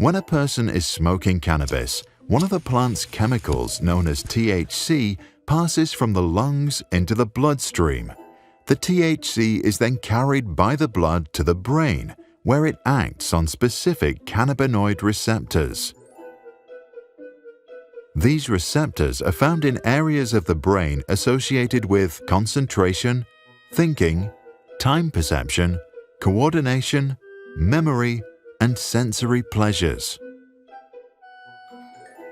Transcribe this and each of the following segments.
When a person is smoking cannabis, one of the plant's chemicals known as THC passes from the lungs into the bloodstream. The THC is then carried by the blood to the brain, where it acts on specific cannabinoid receptors. These receptors are found in areas of the brain associated with concentration, thinking, time perception, coordination, memory, and sensory pleasures.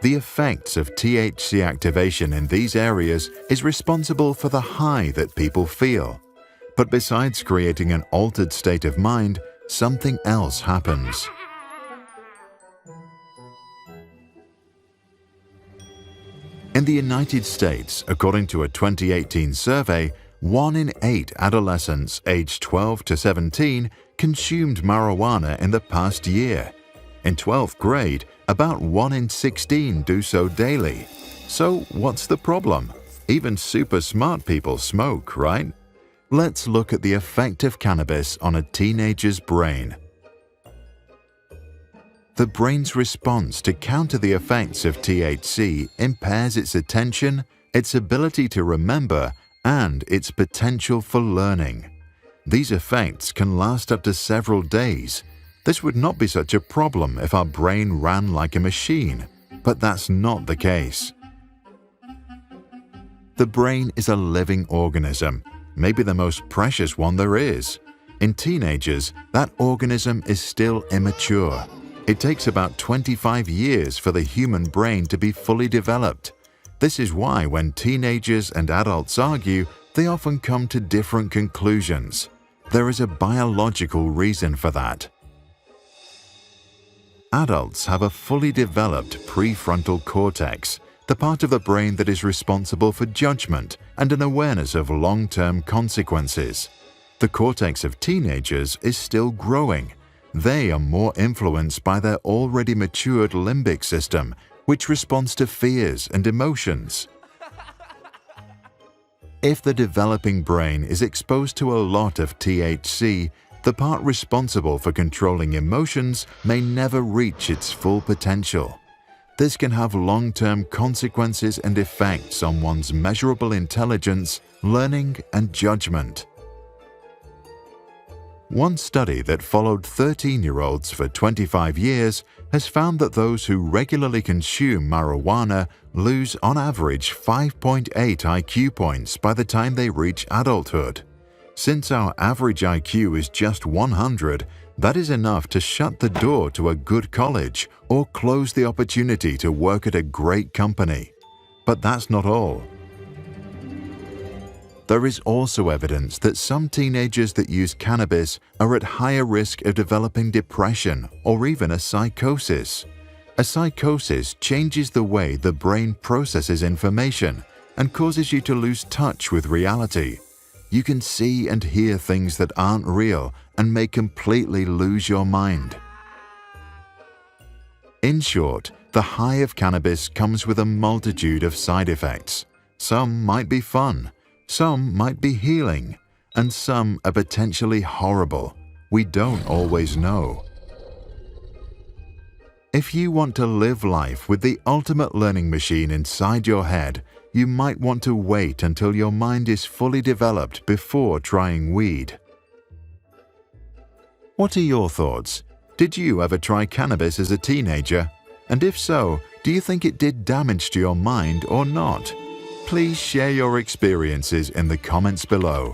The effects of THC activation in these areas is responsible for the high that people feel. But besides creating an altered state of mind, something else happens. In the United States, according to a 2018 survey, 1 in 8 adolescents aged 12 to 17 consumed marijuana in the past year. In 12th grade, about 1 in 16 do so daily. So what's the problem? Even super smart people smoke, right? Let's look at the effect of cannabis on a teenager's brain. The brain's response to counter the effects of THC impairs its attention, its ability to remember, and its potential for learning. These effects can last up to several days. This would not be such a problem if our brain ran like a machine, but that's not the case. The brain is a living organism, maybe the most precious one there is. In teenagers, that organism is still immature. It takes about 25 years for the human brain to be fully developed. This is why when teenagers and adults argue, they often come to different conclusions. There is a biological reason for that. Adults have a fully developed prefrontal cortex, the part of the brain that is responsible for judgment and an awareness of long-term consequences. The cortex of teenagers is still growing. They are more influenced by their already matured limbic system, which responds to fears and emotions. If the developing brain is exposed to a lot of THC, the part responsible for controlling emotions may never reach its full potential. This can have long-term consequences and effects on one's measurable intelligence, learning, and judgment. One study that followed 13-year-olds for 25 years has found that those who regularly consume marijuana lose on average 5.8 IQ points by the time they reach adulthood. Since our average IQ is just 100, that is enough to shut the door to a good college or close the opportunity to work at a great company. But that's not all. There is also evidence that some teenagers that use cannabis are at higher risk of developing depression or even a psychosis. A psychosis changes the way the brain processes information and causes you to lose touch with reality. You can see and hear things that aren't real and may completely lose your mind. In short, the high of cannabis comes with a multitude of side effects. Some might be fun. Some might be healing, and some are potentially horrible. We don't always know. If you want to live life with the ultimate learning machine inside your head, you might want to wait until your mind is fully developed before trying weed. What are your thoughts? Did you ever try cannabis as a teenager? And if so, do you think it did damage to your mind or not? Please share your experiences in the comments below.